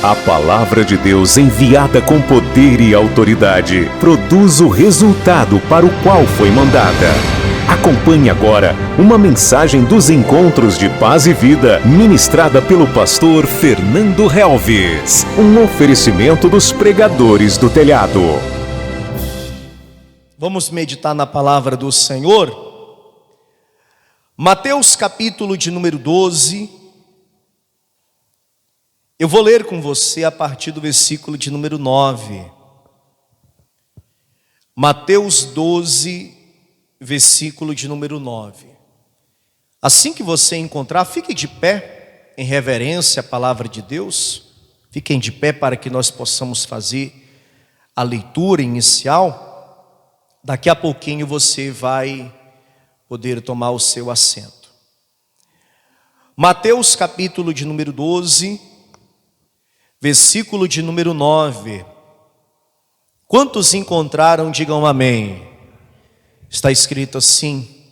A palavra de Deus enviada com poder e autoridade produz o resultado para o qual foi mandada. Acompanhe agora uma mensagem dos Encontros de Paz e Vida, ministrada pelo pastor Fernando Helves. Um oferecimento dos pregadores do telhado. Vamos meditar na palavra do Senhor. Mateus capítulo de número 12. Eu vou ler com você a partir do versículo de número 9. Mateus 12, versículo de número 9. Assim que você encontrar, fique de pé em reverência à palavra de Deus. Fiquem de pé para que nós possamos fazer a leitura inicial. Daqui a pouquinho você vai poder tomar o seu assento. Mateus capítulo de número 12, versículo de número 9. Quantos encontraram, digam amém. Está escrito assim: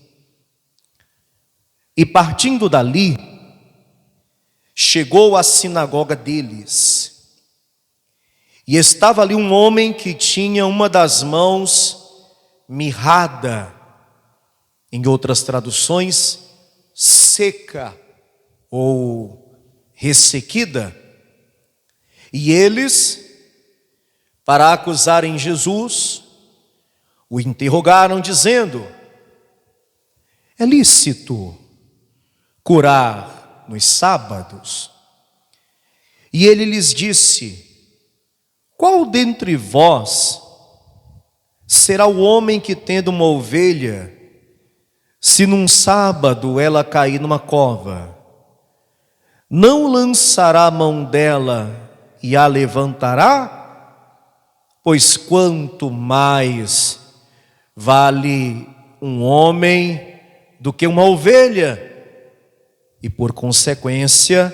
e partindo dali, chegou à sinagoga deles, e estava ali um homem que tinha uma das mãos mirrada, em outras traduções, seca ou ressequida. E eles, para acusarem Jesus, o interrogaram dizendo: é lícito curar nos sábados? E ele lhes disse: qual dentre vós será o homem que, tendo uma ovelha, se num sábado ela cair numa cova, não lançará a mão dela e a levantará? Pois quanto mais vale um homem do que uma ovelha, e por consequência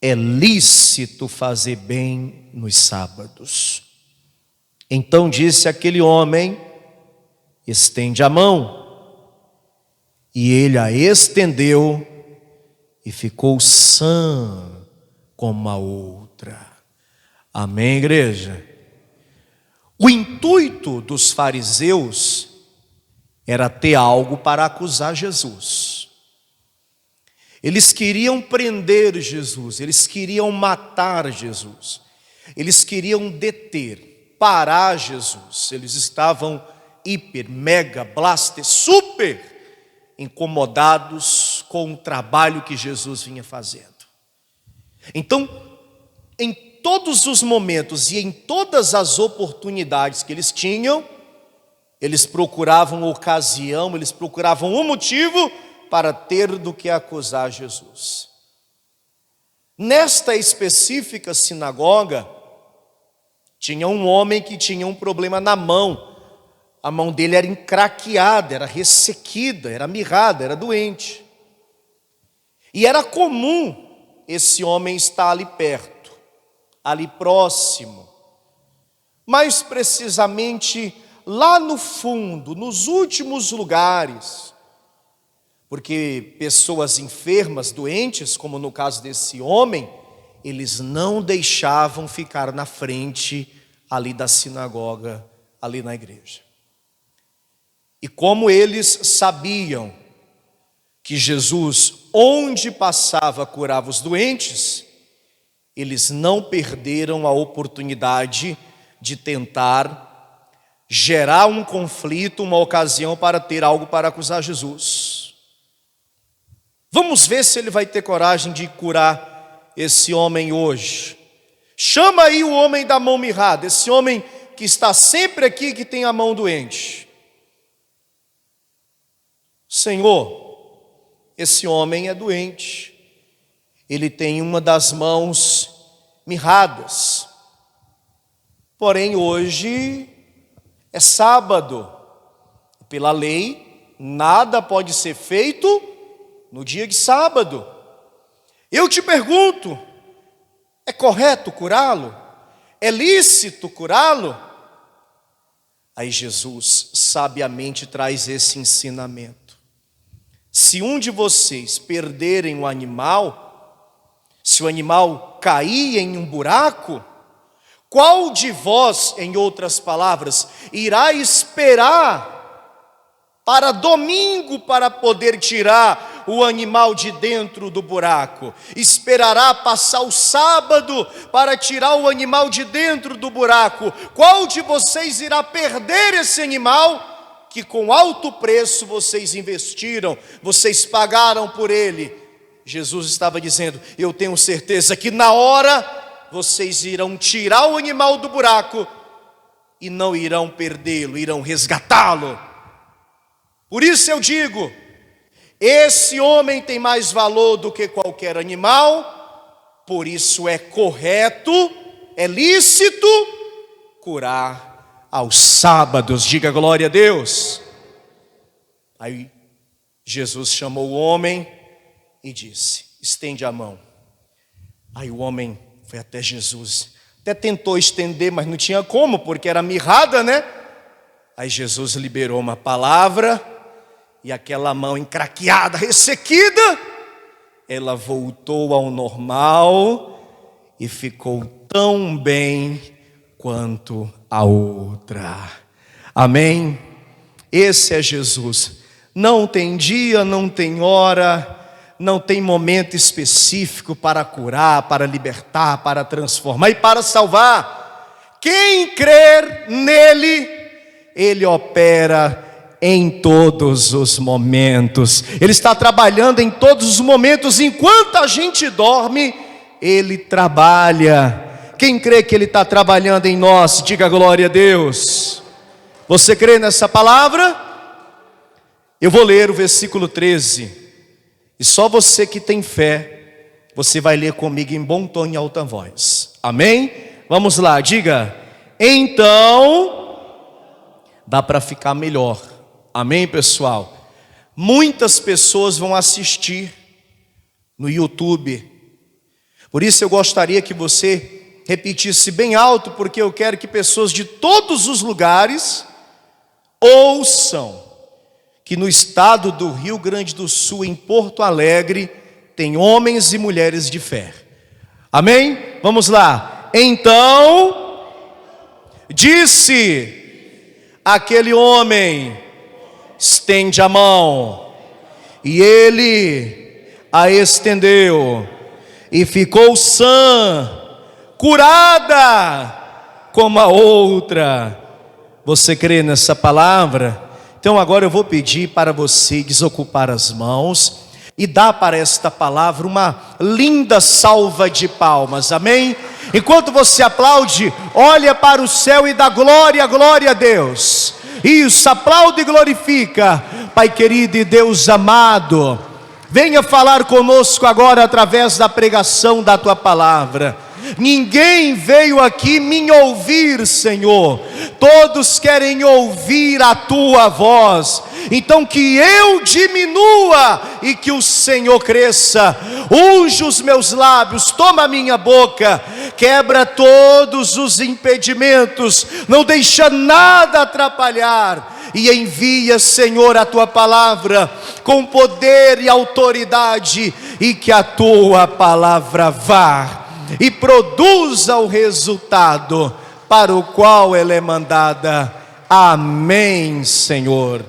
é lícito fazer bem nos sábados. Então disse aquele homem: estende a mão. E ele a estendeu e ficou sã como a outra. Amém, igreja? O intuito dos fariseus era ter algo para acusar Jesus. Eles queriam prender Jesus, eles queriam matar Jesus, eles queriam deter, parar Jesus. Eles estavam hiper, mega, blaster, super incomodados com o trabalho que Jesus vinha fazendo. Então, em todos os momentos e em todas as oportunidades que eles tinham, eles procuravam ocasião, eles procuravam um motivo para ter do que acusar Jesus. Nesta específica sinagoga, tinha um homem que tinha um problema na mão. A mão dele era encraqueada, era ressequida, era mirrada, era doente. E era comum esse homem está ali perto, ali próximo, mais precisamente lá no fundo, nos últimos lugares, porque pessoas enfermas, doentes, como no caso desse homem, eles não deixavam ficar na frente ali da sinagoga, ali na igreja. E como eles sabiam que Jesus, onde passava, curava os doentes, eles não perderam a oportunidade de tentar gerar um conflito, uma ocasião para ter algo para acusar Jesus. Vamos ver se ele vai ter coragem de curar esse homem hoje. Chama aí o homem da mão mirrada, esse homem que está sempre aqui, que tem a mão doente. Senhor, esse homem é doente, ele tem uma das mãos mirradas, porém hoje é sábado, pela lei nada pode ser feito no dia de sábado. Eu te pergunto, é correto curá-lo? É lícito curá-lo? Aí Jesus sabiamente traz esse ensinamento: se um de vocês perderem um animal, se se o animal cair em um buraco, qual de vós, em outras palavras, irá esperar para domingo para poder tirar o animal de dentro do buraco? Esperará passar o sábado para tirar o animal de dentro do buraco? Qual de vocês irá perder esse animal que com alto preço vocês investiram, vocês pagaram por ele? Jesus estava dizendo: eu tenho certeza que na hora vocês irão tirar o animal do buraco e não irão perdê-lo, irão resgatá-lo. Por isso eu digo, esse homem tem mais valor do que qualquer animal, por isso é correto, é lícito curar aos sábados. Diga glória a Deus. Aí Jesus chamou o homem e disse: estende a mão. Aí o homem foi até Jesus, até tentou estender, mas não tinha como, porque era mirrada, né? Aí Jesus liberou uma palavra, e aquela mão encraqueada, ressequida, ela voltou ao normal e ficou tão bem quanto a outra. Amém? Esse é Jesus. Não tem dia, não tem hora, não tem momento específico para curar, para libertar, para transformar e para salvar. Quem crer nele, ele opera em todos os momentos. Ele está trabalhando em todos os momentos. Enquanto a gente dorme, ele trabalha. Quem crê que ele está trabalhando em nós, diga glória a Deus. Você crê nessa palavra? Eu vou ler o versículo 13. E só você que tem fé, você vai ler comigo em bom tom e alta voz. Amém? Vamos lá, diga: então, dá para ficar melhor. Amém, pessoal? Muitas pessoas vão assistir no YouTube. Por isso eu gostaria que você repetisse bem alto, porque eu quero que pessoas de todos os lugares ouçam que no estado do Rio Grande do Sul, em Porto Alegre, tem homens e mulheres de fé. Amém? Vamos lá. Então, disse aquele homem: estende a mão. E ele a estendeu, e ficou sã, curada como a outra. Você crê nessa palavra? Então agora eu vou pedir para você desocupar as mãos e dar para esta palavra uma linda salva de palmas, amém? Enquanto você aplaude, olha para o céu e dá glória, glória a Deus. Isso, aplaude e glorifica. Pai querido e Deus amado, venha falar conosco agora através da pregação da Tua palavra. Ninguém veio aqui me ouvir, Senhor. Todos querem ouvir a Tua voz. Então que eu diminua e que o Senhor cresça. Unge os meus lábios, toma a minha boca, quebra todos os impedimentos, não deixa nada atrapalhar. E envia, Senhor, a Tua palavra com poder e autoridade, e que a Tua palavra vá e produza o resultado para o qual ela é mandada. Amém, Senhor.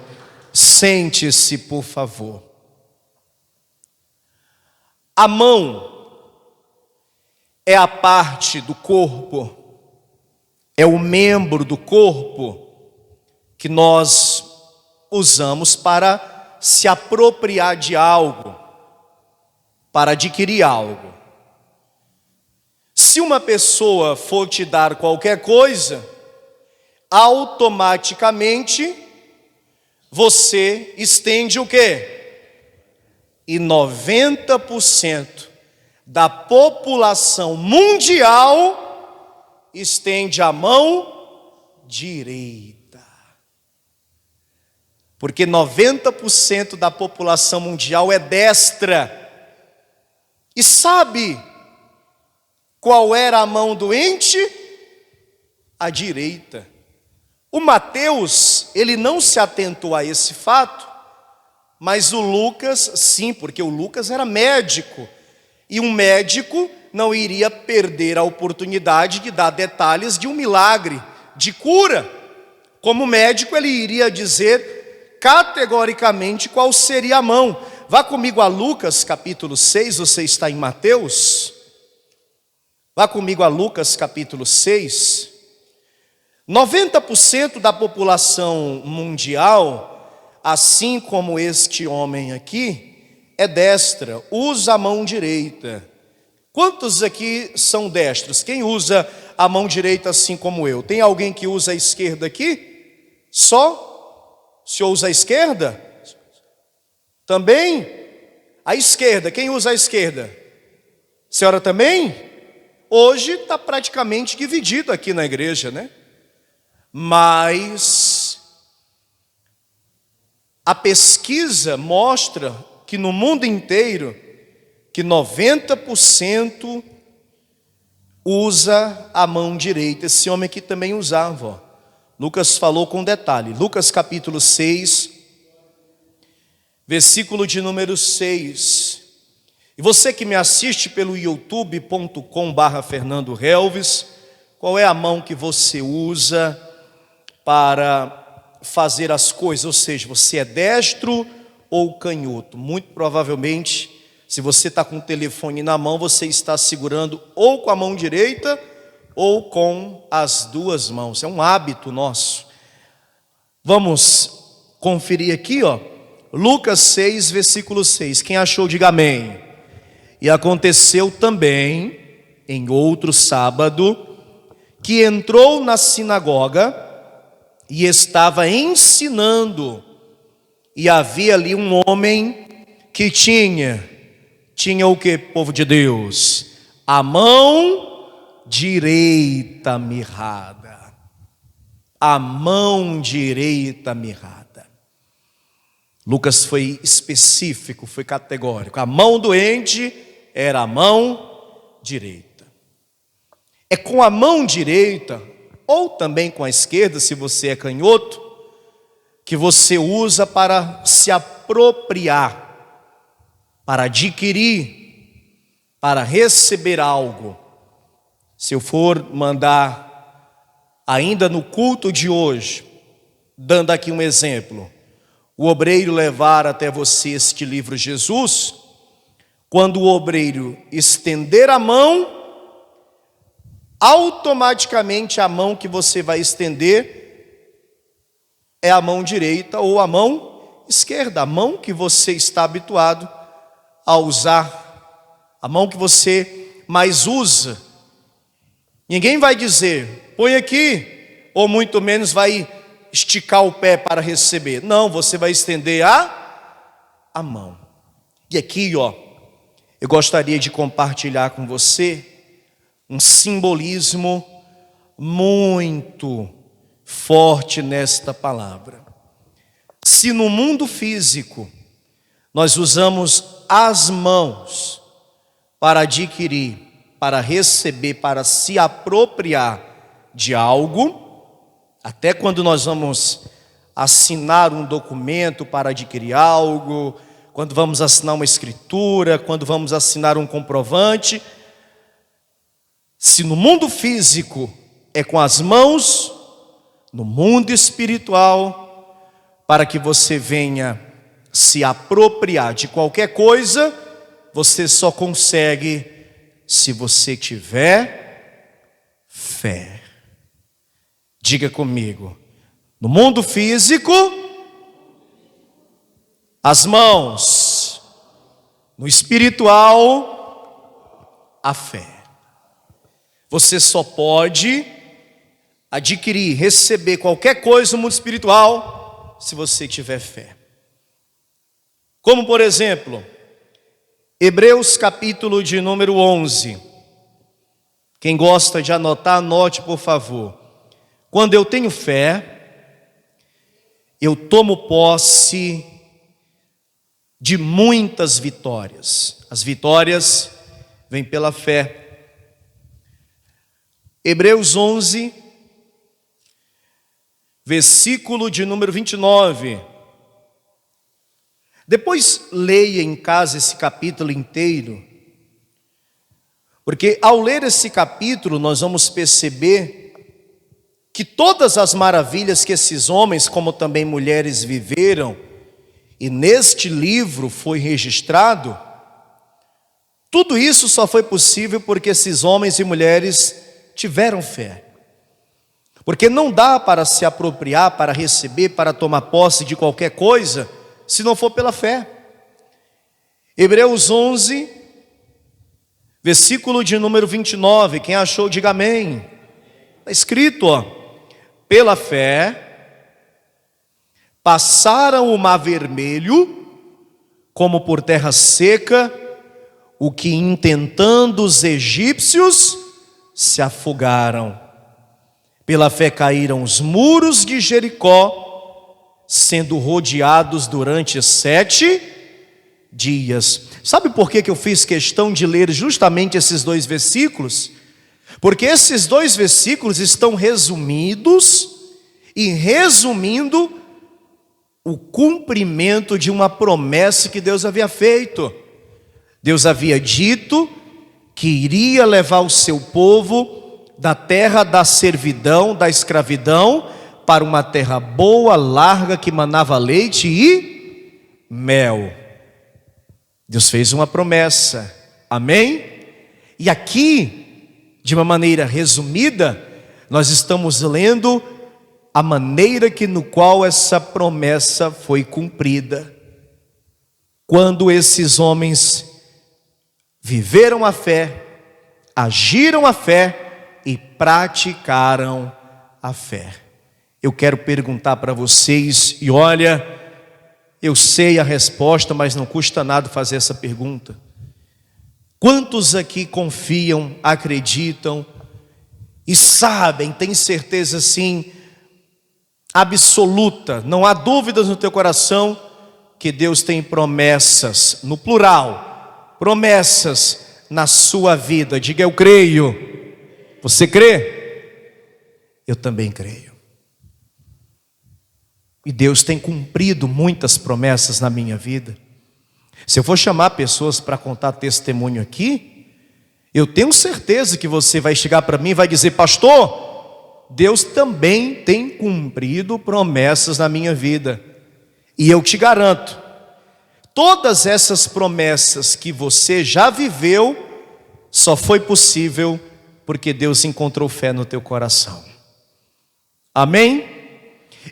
Sente-se, por favor. A mão é a parte do corpo, é o membro do corpo que nós usamos para se apropriar de algo, para adquirir algo. Se uma pessoa for te dar qualquer coisa, automaticamente você estende o quê? E 90% da população mundial estende a mão direita. Porque 90% da população mundial é destra. E sabe qual era a mão doente? A direita. O Mateus, ele não se atentou a esse fato, mas o Lucas, sim, porque o Lucas era médico. E um médico não iria perder a oportunidade de dar detalhes de um milagre, de cura. Como médico, ele iria dizer categoricamente qual seria a mão. Vá comigo a Lucas capítulo 6, você está em Mateus. Vá comigo a Lucas capítulo 6. 90% da população mundial, assim como este homem aqui, é destra, usa a mão direita. Quantos aqui são destros? Quem usa a mão direita assim como eu? Tem alguém que usa a esquerda aqui? Só? O senhor usa a esquerda? Também? A esquerda, quem usa a esquerda? A senhora também? Hoje está praticamente dividido aqui na igreja, né? Mas a pesquisa mostra que no mundo inteiro, que 90% usa a mão direita. Esse homem aqui também usava, ó. Lucas falou com detalhe. Lucas capítulo 6, versículo de número 6. E você que me assiste pelo youtube.com/Fernando Helves, qual é a mão que você usa para fazer as coisas? Ou seja, você é destro ou canhoto? Muito provavelmente, se você está com o telefone na mão, você está segurando ou com a mão direita ou com as duas mãos. É um hábito nosso. Vamos conferir aqui, ó. Lucas 6, versículo 6. Quem achou, diga amém. E aconteceu também, em outro sábado, que entrou na sinagoga e estava ensinando. E havia ali um homem que tinha o que, povo de Deus? A mão direita mirrada. A mão direita mirrada. Lucas foi específico, foi categórico. A mão doente era a mão direita. É com a mão direita, ou também com a esquerda, se você é canhoto, que você usa para se apropriar, para adquirir, para receber algo. Se eu for mandar, ainda no culto de hoje, dando aqui um exemplo, o obreiro levar até você este livro Jesus, quando o obreiro estender a mão, automaticamente a mão que você vai estender é a mão direita ou a mão esquerda, a mão que você está habituado a usar, a mão que você mais usa. Ninguém vai dizer, põe aqui, ou muito menos vai esticar o pé para receber. Não, você vai estender a mão. E aqui, ó, eu gostaria de compartilhar com você um simbolismo muito forte nesta palavra. Se no mundo físico nós usamos as mãos para adquirir, para receber, para se apropriar de algo, até quando nós vamos assinar um documento para adquirir algo, quando vamos assinar uma escritura, quando vamos assinar um comprovante, se no mundo físico é com as mãos, no mundo espiritual, para que você venha se apropriar de qualquer coisa, você só consegue se você tiver fé. Diga comigo, no mundo físico, as mãos, no espiritual, a fé. Você só pode adquirir, receber qualquer coisa no mundo espiritual se você tiver fé. Como por exemplo, Hebreus capítulo de número 11. Quem gosta de anotar, anote por favor. Quando eu tenho fé, eu tomo posse de muitas vitórias. As vitórias vêm pela fé. Hebreus 11, versículo de número 29. Depois leia em casa esse capítulo inteiro, Porque ao ler esse capítulo, nós vamos perceber que todas as maravilhas que esses homens, como também mulheres, viveram, e neste livro foi registrado, tudo isso só foi possível porque esses homens e mulheres tiveram fé. Porque não dá para se apropriar, para receber, para tomar posse de qualquer coisa, se não for pela fé. Hebreus 11, versículo de número 29, quem achou, diga amém. Está escrito, pela fé, passaram o mar vermelho, como por terra seca, o que intentando os egípcios, se afogaram. Pela fé caíram os muros de Jericó, sendo rodeados durante 7 dias. Sabe por que eu fiz questão de ler justamente esses 2 versículos? Porque esses 2 versículos estão resumidos e resumindo o cumprimento de uma promessa que Deus havia feito. Deus havia dito que iria levar o seu povo da terra da servidão, da escravidão, para uma terra boa, larga, que manava leite e mel. Deus fez uma promessa, amém? E aqui, de uma maneira resumida, nós estamos lendo a maneira no qual essa promessa foi cumprida. Quando esses homens viveram a fé, agiram a fé e praticaram a fé. Eu quero perguntar para vocês, e olha, eu sei a resposta, mas não custa nada fazer essa pergunta. Quantos aqui confiam, acreditam e sabem, têm certeza sim, absoluta, não há dúvidas no teu coração, que Deus tem promessas, no plural, promessas na sua vida? Diga, eu creio. Você crê? Eu também creio. E Deus tem cumprido muitas promessas na minha vida. Se eu for chamar pessoas para contar testemunho aqui, eu tenho certeza que você vai chegar para mim e vai dizer: pastor, Deus também tem cumprido promessas na minha vida. E eu te garanto, todas essas promessas que você já viveu, só foi possível porque Deus encontrou fé no teu coração. Amém?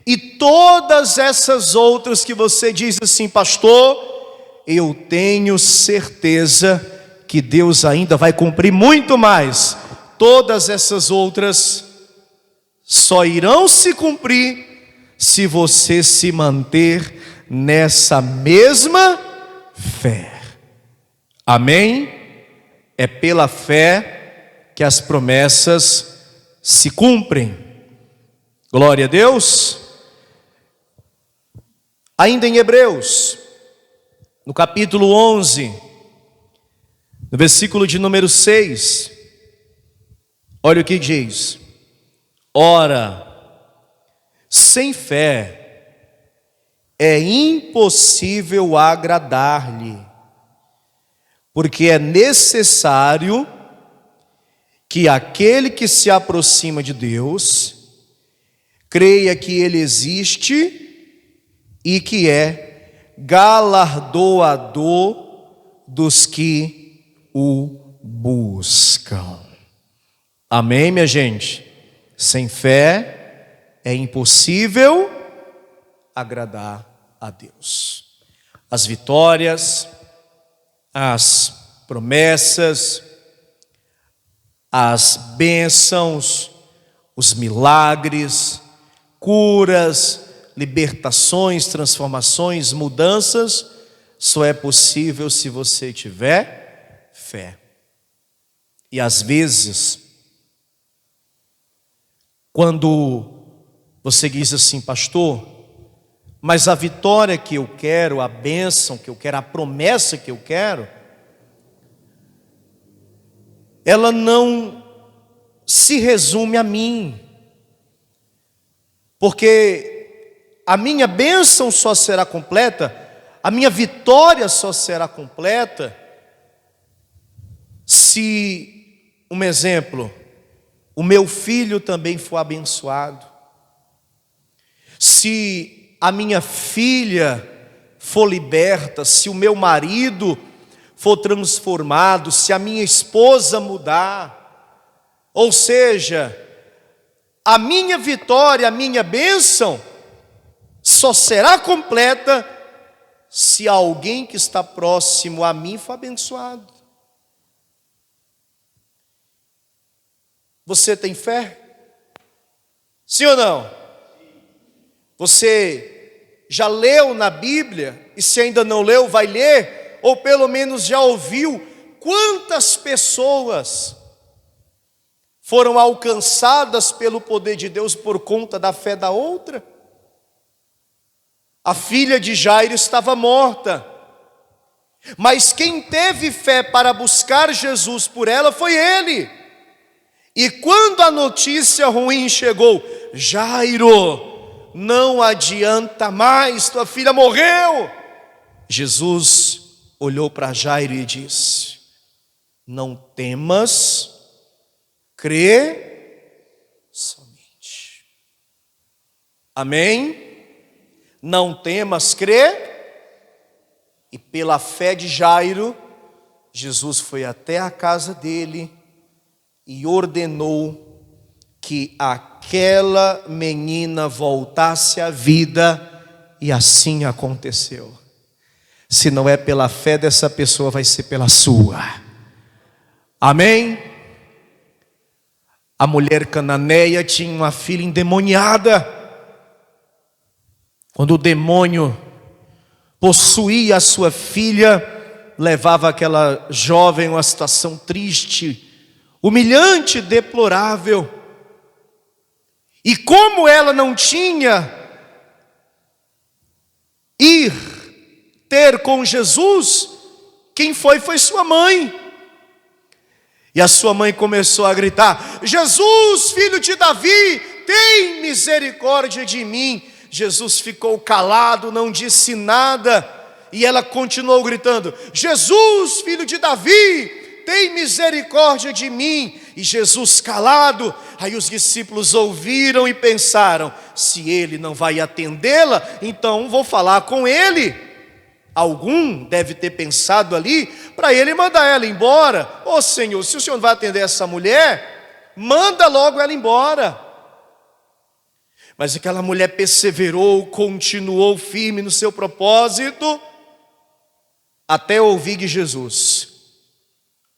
E todas essas outras que você diz assim: pastor, eu tenho certeza que Deus ainda vai cumprir muito mais. Todas essas outras só irão se cumprir se você se manter nessa mesma fé. Amém? É pela fé que as promessas se cumprem. Glória a Deus. Ainda em Hebreus, no capítulo 11, no versículo de número 6, olha o que diz: ora, sem fé é impossível agradar-lhe, porque é necessário que aquele que se aproxima de Deus creia que Ele existe e que é galardoador dos que o buscam. Amém, minha gente? Sem fé é impossível agradar a Deus. As vitórias, as promessas, as bênçãos, os milagres, curas, libertações, transformações, mudanças, só é possível se você tiver fé. E às vezes, quando você diz assim: pastor, mas a vitória que eu quero, a bênção que eu quero, a promessa que eu quero, ela não se resume a mim, porque a minha bênção só será completa, a minha vitória só será completa se um exemplo, o meu filho também foi abençoado, se a minha filha for liberta, se o meu marido for transformado, se a minha esposa mudar, ou seja, a minha vitória, a minha bênção só será completa se alguém que está próximo a mim for abençoado. Você tem fé? Sim ou não? Você já leu na Bíblia, e se ainda não leu, vai ler, ou pelo menos já ouviu, quantas pessoas foram alcançadas pelo poder de Deus por conta da fé da outra? A filha de Jairo estava morta, mas quem teve fé para buscar Jesus por ela foi ele. E quando a notícia ruim chegou, Jairo, não adianta mais, tua filha morreu. Jesus olhou para Jairo e disse: não temas, crê somente. Amém? Não temas, crê. E pela fé de Jairo, Jesus foi até a casa dele e ordenou que aquela menina voltasse à vida, e assim aconteceu. Se não é pela fé dessa pessoa, vai ser pela sua. Amém? A mulher cananeia tinha uma filha endemoniada. Quando o demônio possuía a sua filha, levava aquela jovem a uma situação triste, humilhante, deplorável. E como ela não tinha ter com Jesus, quem foi sua mãe. E a sua mãe começou a gritar: Jesus, filho de Davi, tem misericórdia de mim. Jesus ficou calado, não disse nada, e ela continuou gritando: Jesus, filho de Davi, tem misericórdia de mim. E Jesus calado. Aí os discípulos ouviram e pensaram: se ele não vai atendê-la, então vou falar com ele. Algum deve ter pensado ali para ele mandar ela embora. Ô Senhor, se o Senhor não vai atender essa mulher, manda logo ela embora. Mas aquela mulher perseverou, continuou firme no seu propósito, até ouvir de Jesus: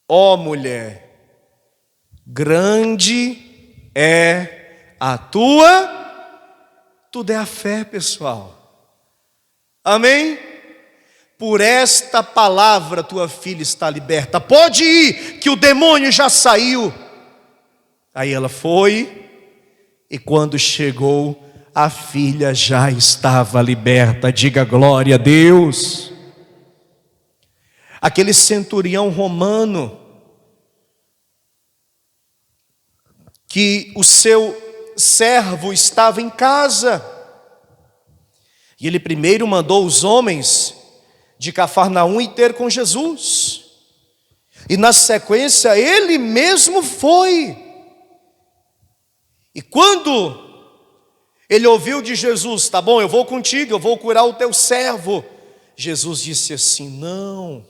ó mulher, grande é a tudo é a fé, pessoal. Amém? Por esta palavra tua filha está liberta, pode ir, que o demônio já saiu. Aí ela foi, e quando chegou, a filha já estava liberta. Diga glória a Deus. Aquele centurião romano, que o seu servo estava em casa, e ele primeiro mandou os homens de Cafarnaum ir ter com Jesus, e na sequência ele mesmo foi. E quando ele ouviu de Jesus: tá bom, eu vou contigo, eu vou curar o teu servo, Jesus disse assim: não,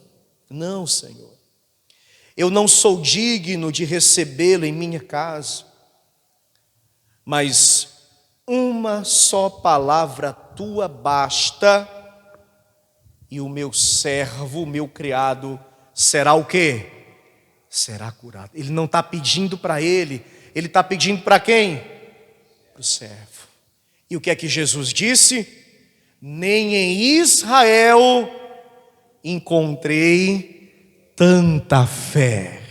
Senhor, eu não sou digno de recebê-lo em minha casa, mas uma só palavra tua basta, e o meu servo, o meu criado, será o quê? Será curado. Ele não está pedindo para ele está pedindo para quem? Para o servo. E o que é que Jesus disse? Nem em Israel encontrei tanta fé.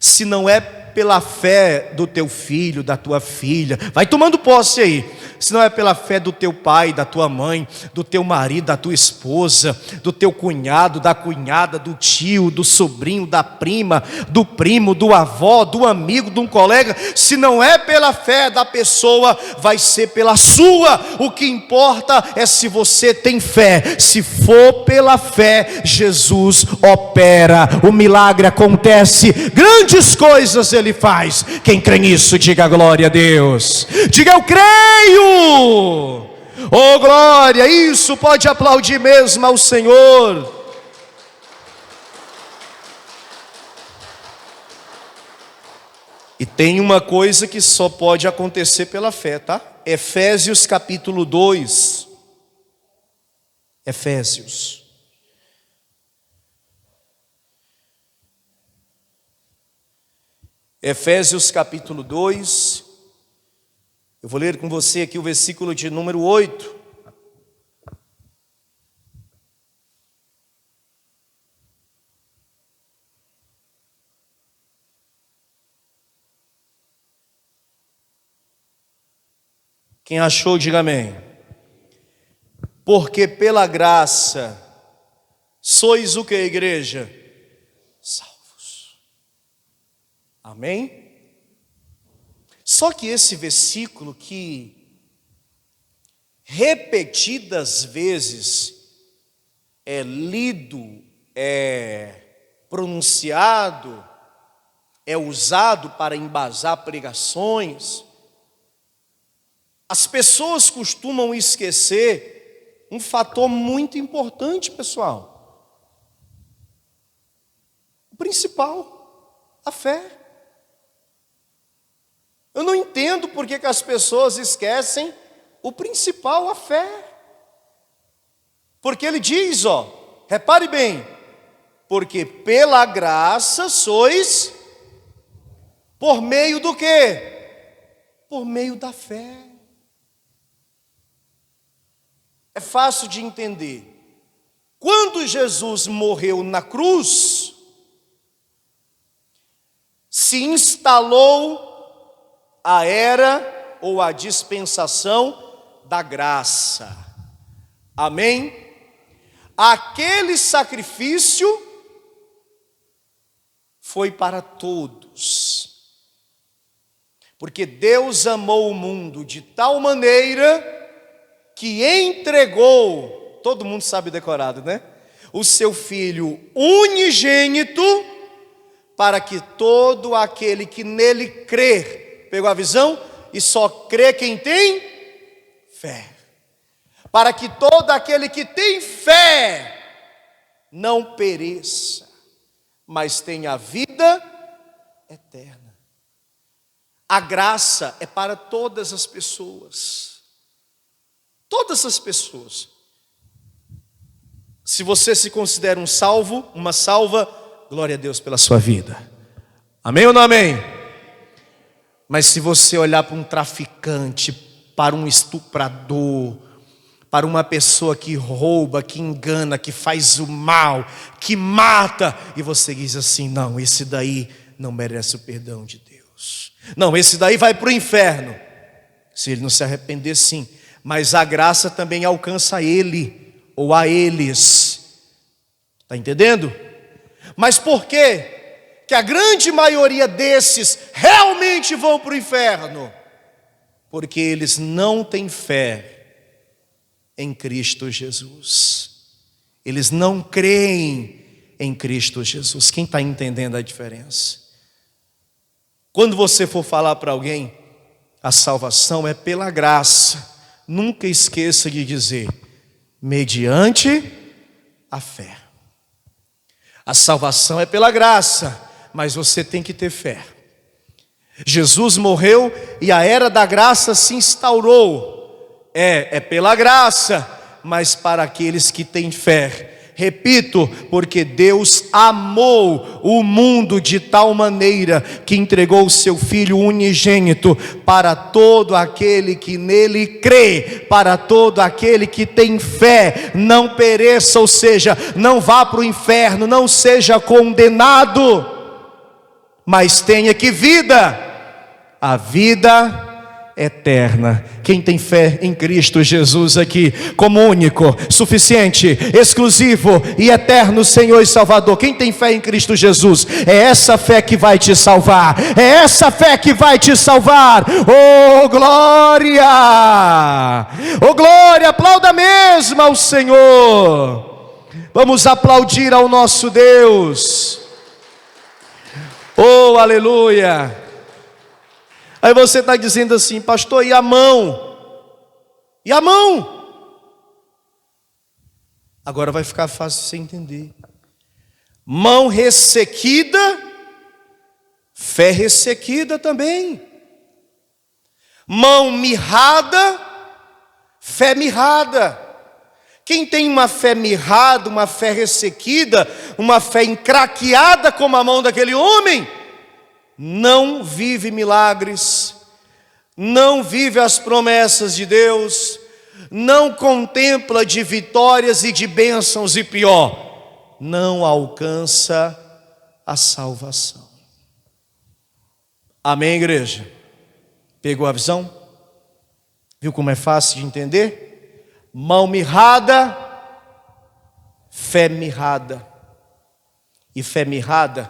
Se não é pela fé do teu filho, da tua filha, vai tomando posse aí. se não é pela fé do teu pai, da tua mãe, do teu marido, da tua esposa, do teu cunhado, da cunhada, do tio, do sobrinho, da prima, do primo, do avó, do amigo, de um colega, se não é pela fé da pessoa, vai ser pela sua. O que importa é se você tem fé. Se for pela fé, Jesus opera, o milagre acontece, grandes coisas Ele faz. Quem crê nisso, diga glória a Deus. Diga eu creio. Oh glória, isso, pode aplaudir mesmo ao Senhor. E tem uma coisa que só pode acontecer pela fé, tá? Efésios capítulo 2. Efésios. Efésios capítulo 2. Eu vou ler com você aqui o versículo de número 8. Quem achou, diga amém. Porque pela graça sois o que, igreja? Salvos. Amém? Só que esse versículo que repetidas vezes é lido, é pronunciado, é usado para embasar pregações, as pessoas costumam esquecer um fator muito importante, pessoal. O principal, a fé. Eu não entendo por que as pessoas esquecem o principal, a fé. Porque ele diz, repare bem, porque pela graça sois, por meio do quê? Por meio da fé. É fácil de entender. Quando Jesus morreu na cruz, se instalou a era ou a dispensação da graça. Amém? Aquele sacrifício foi para todos. Porque Deus amou o mundo de tal maneira que entregou, todo mundo sabe decorado, né? O seu Filho unigênito, para que todo aquele que nele crer, pegou a visão? E só crê quem tem fé. Para que todo aquele que tem fé não pereça, mas tenha vida eterna. A graça é para todas as pessoas. Todas as pessoas. Se você se considera um salvo, uma salva, glória a Deus pela sua vida. Amém ou não amém? Mas se você olhar para um traficante, para um estuprador, para uma pessoa que rouba, que engana, que faz o mal, que mata, e você diz assim, não, esse daí não merece o perdão de Deus. Não, esse daí vai para o inferno. Se ele não se arrepender, sim. Mas a graça também alcança ele, ou a eles. Está entendendo? Mas por quê que a grande maioria desses realmente vão para o inferno? Porque eles não têm fé em Cristo Jesus. Eles não creem em Cristo Jesus. Quem está entendendo a diferença? Quando você for falar para alguém, a salvação é pela graça. Nunca esqueça de dizer, mediante a fé. A salvação é pela graça, mas você tem que ter fé. Jesus morreu e a era da graça se instaurou. É pela graça, mas para aqueles que têm fé. Repito, porque Deus amou o mundo de tal maneira que entregou o seu Filho unigênito para todo aquele que nele crê, para todo aquele que tem fé, não pereça, ou seja, não vá para o inferno, não seja condenado, mas tenha que vida, a vida eterna. Quem tem fé em Cristo Jesus aqui, como único, suficiente, exclusivo e eterno Senhor e Salvador, quem tem fé em Cristo Jesus, é essa fé que vai te salvar, é essa fé que vai te salvar. Oh glória, oh glória, aplauda mesmo ao Senhor. Vamos aplaudir ao nosso Deus. Oh aleluia. Aí você está dizendo assim: pastor, e a mão? E a mão? Agora vai ficar fácil você entender. Mão ressequida, fé ressequida também. Mão mirrada, fé mirrada. Quem tem uma fé mirrada, uma fé ressequida, uma fé encraqueada como a mão daquele homem, não vive milagres, não vive as promessas de Deus, não contempla de vitórias e de bênçãos, e pior, não alcança a salvação. Amém, igreja? Pegou a visão? Viu como é fácil de entender? Mão mirrada, fé mirrada. E fé mirrada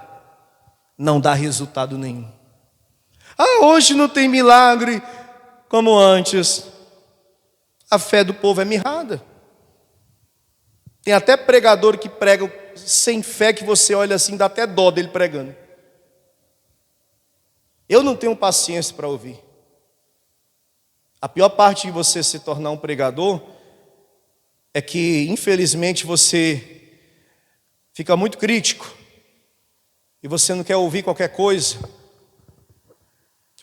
não dá resultado nenhum. Ah, hoje não tem milagre como antes. A fé do povo é mirrada. Tem até pregador que prega sem fé, que você olha assim, dá até dó dele pregando. Eu não tenho paciência para ouvir. A pior parte de você se tornar um pregador é que, infelizmente, você fica muito crítico e você não quer ouvir qualquer coisa.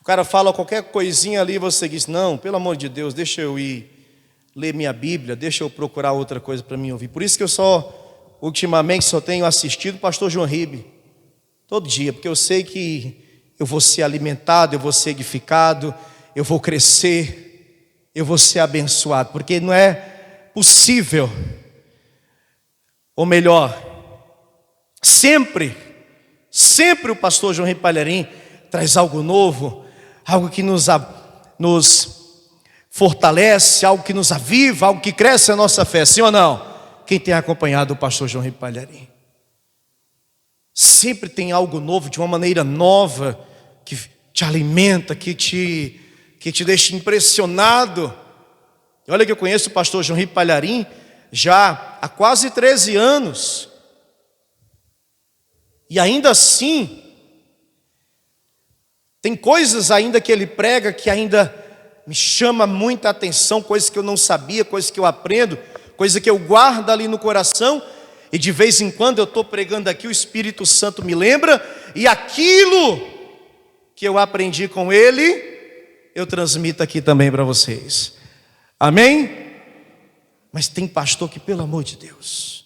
O cara fala qualquer coisinha ali e você diz: não, pelo amor de Deus, deixa eu ir ler minha Bíblia, deixa eu procurar outra coisa para mim ouvir. Por isso que eu ultimamente só tenho assistido o pastor João Ribe, todo dia, porque eu sei que eu vou ser alimentado, eu vou ser edificado, eu vou crescer, eu vou ser abençoado, porque não é possível, ou melhor, sempre o pastor João Ribe Palharim traz algo novo, algo que nos fortalece, algo que nos aviva, algo que cresce a nossa fé, sim ou não? Quem tem acompanhado o pastor João Ribe Palharim sempre tem algo novo, de uma maneira nova, que te alimenta, que te deixa impressionado. Olha que eu conheço o pastor João Ribe Palharim já há quase 13 anos, e ainda assim tem coisas ainda que ele prega que ainda me chama muita atenção, coisas que eu não sabia, coisas que eu aprendo, coisas que eu guardo ali no coração, e de vez em quando eu estou pregando aqui, o Espírito Santo me lembra, e aquilo que eu aprendi com ele, eu transmito aqui também para vocês. Amém? Mas tem pastor que, pelo amor de Deus,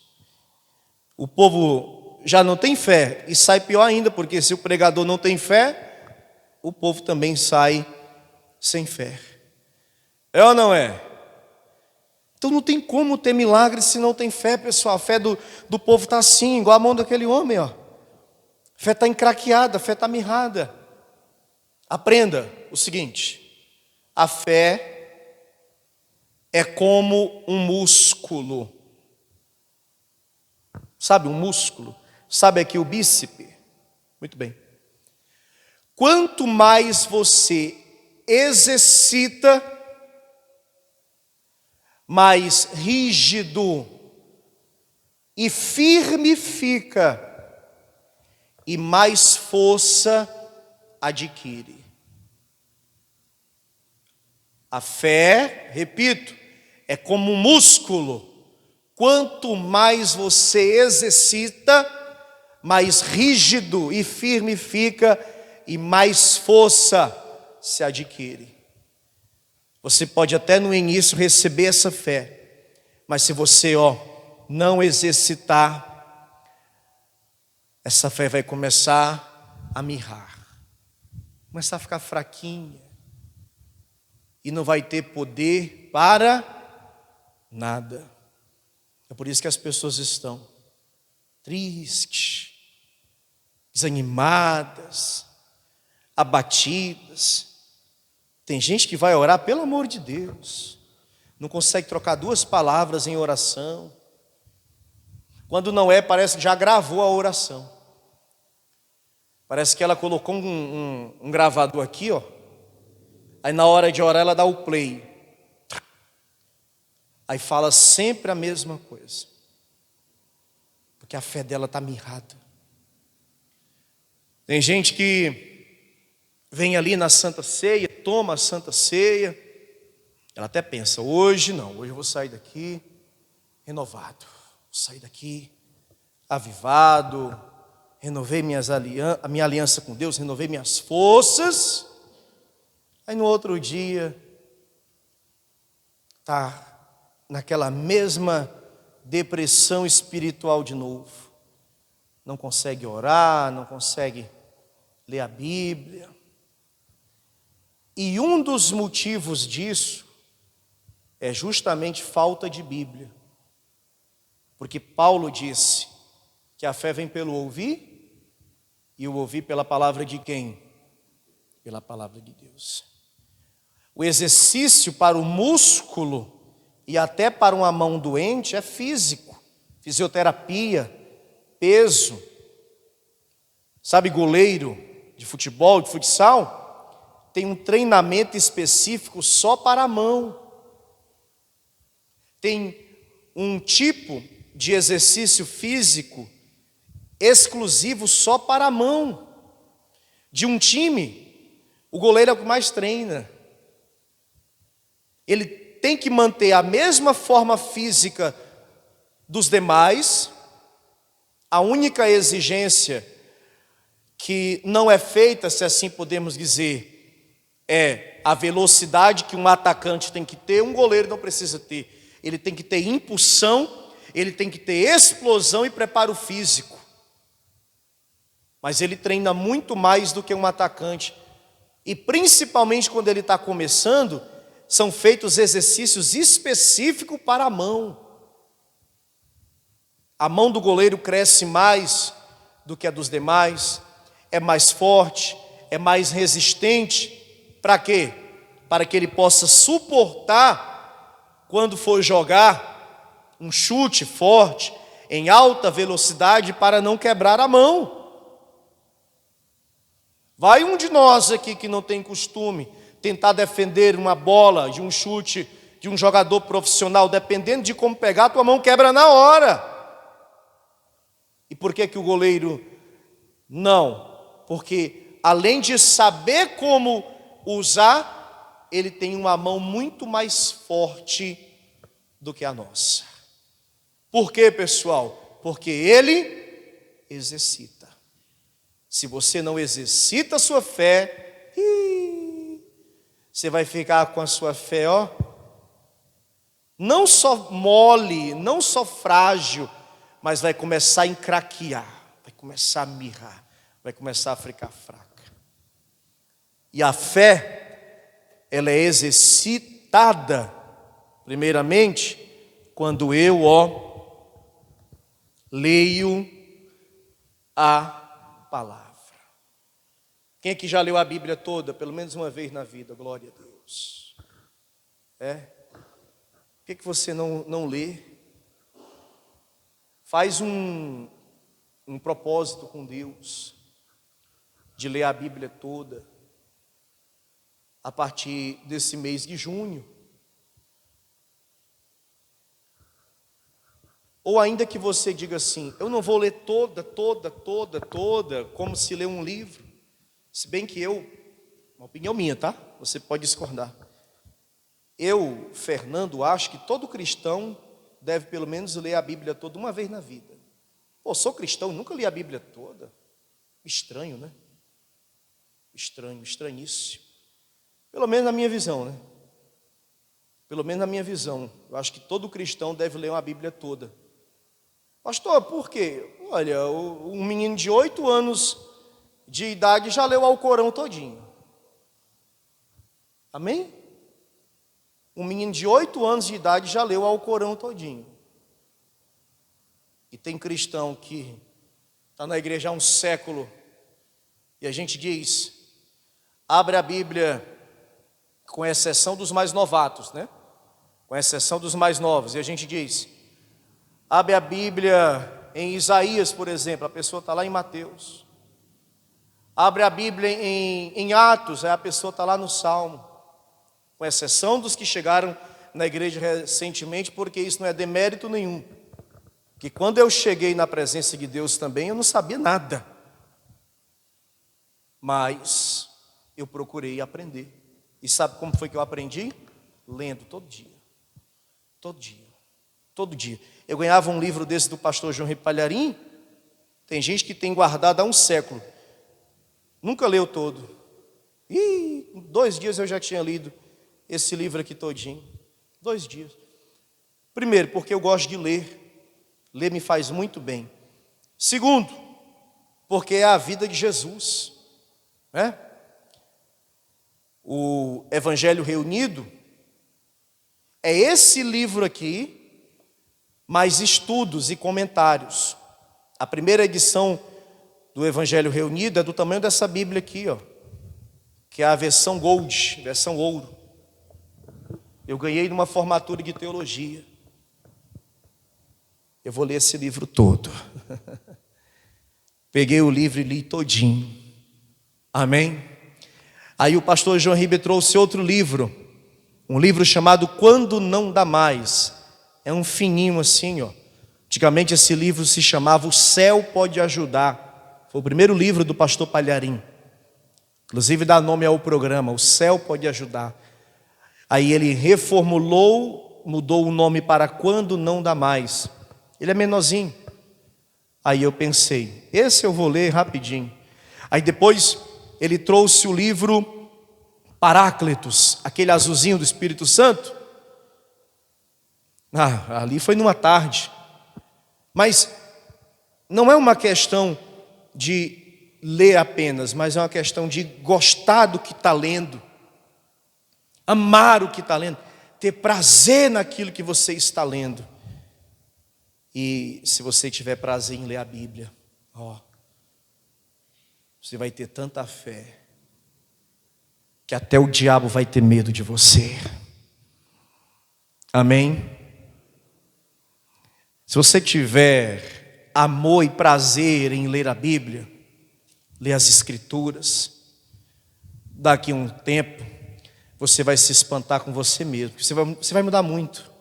o povo já não tem fé, e sai pior ainda, porque se o pregador não tem fé, o povo também sai sem fé. É ou não é? Então não tem como ter milagre se não tem fé, pessoal. A fé do povo está assim, igual a mão daquele homem, ó. A fé está encraqueada, a fé está mirrada. Aprenda o seguinte: a fé é como um músculo. Sabe um músculo? Sabe aqui o bíceps? Muito bem. Quanto mais você exercita, mais rígido e firme fica, e mais força adquire. A fé, repito, é como um músculo. Quanto mais você exercita, mais rígido e firme fica, e mais força se adquire. Você pode até no início receber essa fé, mas se você não exercitar, essa fé vai começar a mirrar, começar a ficar fraquinha, e não vai ter poder para nada. É por isso que as pessoas estão tristes, desanimadas, abatidas, Tem gente que vai orar, pelo amor de Deus, não consegue trocar 2 palavras em oração. Quando não é, parece que já gravou a oração. Parece que ela colocou um gravador aqui, ó. Aí na hora de orar ela dá o play. Aí fala sempre a mesma coisa. Porque a fé dela está mirrada. Tem gente que vem ali na Santa Ceia, toma a Santa Ceia. Ela até pensa, hoje não, hoje eu vou sair daqui renovado. Vou sair daqui avivado, renovei a minha aliança com Deus, renovei minhas forças. Aí no outro dia, está naquela mesma depressão espiritual de novo. Não consegue orar, não consegue ler a Bíblia. E um dos motivos disso é justamente falta de Bíblia. Porque Paulo disse que a fé vem pelo ouvir, e o ouvir pela palavra de quem? Pela palavra de Deus. O exercício para o músculo e até para uma mão doente é físico, fisioterapia, peso. Sabe, goleiro de futebol, de futsal, tem um treinamento específico só para a mão. Tem um tipo de exercício físico exclusivo só para a mão. De um time, o goleiro é o que mais treina. Ele tem que manter a mesma forma física dos demais. A única exigência que não é feita, se assim podemos dizer, é a velocidade que um atacante tem que ter, um goleiro não precisa ter. Ele tem que ter impulsão, ele tem que ter explosão e preparo físico. Mas ele treina muito mais do que um atacante. E principalmente quando ele está começando, são feitos exercícios específicos para a mão. A mão do goleiro cresce mais do que a dos demais, é mais forte, é mais resistente. Para quê? Para que ele possa suportar, quando for jogar, um chute forte, em alta velocidade, para não quebrar a mão. Vai um de nós aqui que não tem costume tentar defender uma bola de um chute de um jogador profissional, dependendo de como pegar, tua mão quebra na hora. E por que o goleiro não? Porque além de saber como usar, ele tem uma mão muito mais forte do que a nossa. Por quê, pessoal? Porque ele exercita. Se você não exercita a sua fé, você vai ficar com a sua fé, ó, não só mole, não só frágil, mas vai começar a encraquear, vai começar a mirrar, vai começar a ficar fraca. E a fé, ela é exercitada, primeiramente, quando eu, leio a palavra. Quem aqui já leu a Bíblia toda, pelo menos uma vez na vida? Glória a Deus. Por que você não lê? Faz um propósito com Deus de ler a Bíblia toda a partir desse mês de junho. Ou ainda que você diga assim, eu não vou ler toda, como se lê um livro. Se bem que uma opinião minha, tá? Você pode discordar. Eu, Fernando, acho que todo cristão deve pelo menos ler a Bíblia toda uma vez na vida. Pô, sou cristão, nunca li a Bíblia toda. Estranho, né? Estranhíssimo. Pelo menos na minha visão, né? Pelo menos na minha visão. Eu acho que todo cristão deve ler uma Bíblia toda. Pastor, por quê? Olha, um menino de 8 anos de idade já leu o Alcorão todinho. Amém? Um menino de 8 anos de idade já leu o Alcorão todinho. E tem cristão que está na igreja há um século, e a gente diz, abre a Bíblia com exceção dos mais novatos, né? Com exceção dos mais novos. E a gente diz, abre a Bíblia em Isaías, por exemplo, a pessoa está lá em Mateus. Abre a Bíblia em Atos, a pessoa está lá no Salmo. Com exceção dos que chegaram na igreja recentemente, porque isso não é demérito nenhum. Que quando eu cheguei na presença de Deus também, eu não sabia nada. Mas eu procurei aprender. E sabe como foi que eu aprendi? Lendo todo dia. Todo dia. Todo dia. Eu ganhava um livro desse do pastor João Palharim. Tem gente que tem guardado há um século. Nunca leu todo. E em 2 dias eu já tinha lido esse livro aqui todinho. 2 dias. Primeiro, porque eu gosto de ler. Ler me faz muito bem. Segundo, porque é a vida de Jesus, né? O Evangelho Reunido é esse livro aqui, mais estudos e comentários. A primeira edição do Evangelho Reunido é do tamanho dessa Bíblia aqui, ó, que é a versão Gold, versão ouro. Eu ganhei numa formatura de teologia. Eu vou ler esse livro todo. Peguei o livro e li todinho. Amém? Aí o pastor João Ribeiro trouxe outro livro. Um livro chamado Quando Não Dá Mais. É um fininho assim, ó. Antigamente esse livro se chamava O Céu Pode Ajudar. Foi o primeiro livro do pastor Palharim. Inclusive dá nome ao programa, O Céu Pode Ajudar. Aí ele reformulou, mudou o nome para Quando Não Dá Mais. Ele é menorzinho. Aí eu pensei, esse eu vou ler rapidinho. Aí depois ele trouxe o livro Paráclitos, aquele azulzinho do Espírito Santo. Ali foi numa tarde. Mas não é uma questão de ler apenas, mas é uma questão de gostar do que está lendo. Amar o que está lendo. Ter prazer naquilo que você está lendo. E se você tiver prazer em ler a Bíblia, você vai ter tanta fé que até o diabo vai ter medo de você. Amém? Se você tiver amor e prazer em ler a Bíblia, ler as Escrituras, daqui a um tempo você vai se espantar com você mesmo, você vai mudar muito.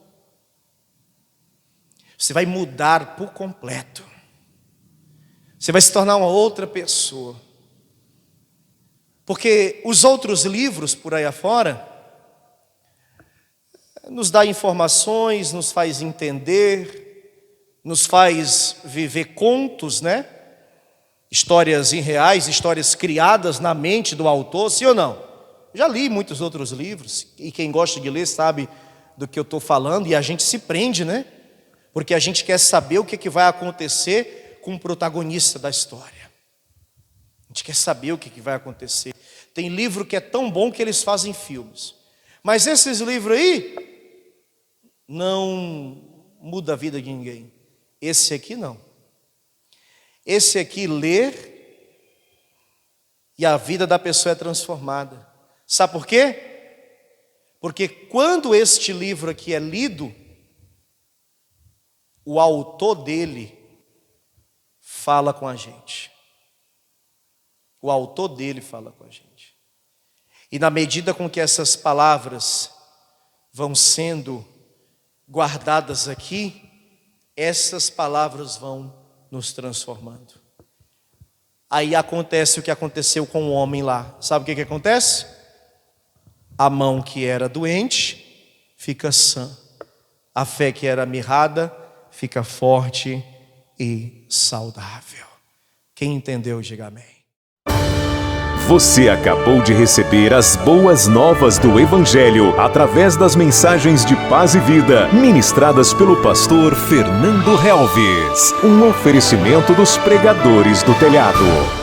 Você vai mudar por completo. Você vai se tornar uma outra pessoa. Porque os outros livros por aí afora nos dá informações, nos faz entender, nos faz viver contos, né? Histórias irreais, histórias criadas na mente do autor, sim ou não? Já li muitos outros livros, e quem gosta de ler sabe do que eu estou falando, e a gente se prende, né? Porque a gente quer saber o que vai acontecer com o protagonista da história. A gente quer saber o que vai acontecer. Tem livro que é tão bom que eles fazem filmes. Mas esses livros aí não muda a vida de ninguém. Esse aqui não. Esse aqui lê e a vida da pessoa é transformada. Sabe por quê? Porque quando este livro aqui é lido, o autor dele fala com a gente. O autor dele fala com a gente. E na medida com que essas palavras vão sendo guardadas aqui, essas palavras vão nos transformando. Aí acontece o que aconteceu com o homem lá. Sabe o que acontece? A mão que era doente fica sã. A fé que era mirrada fica forte e saudável. Quem entendeu, diga amém. Você acabou de receber as boas novas do Evangelho através das mensagens de paz e vida ministradas pelo pastor Fernando Helves. Um oferecimento dos pregadores do telhado.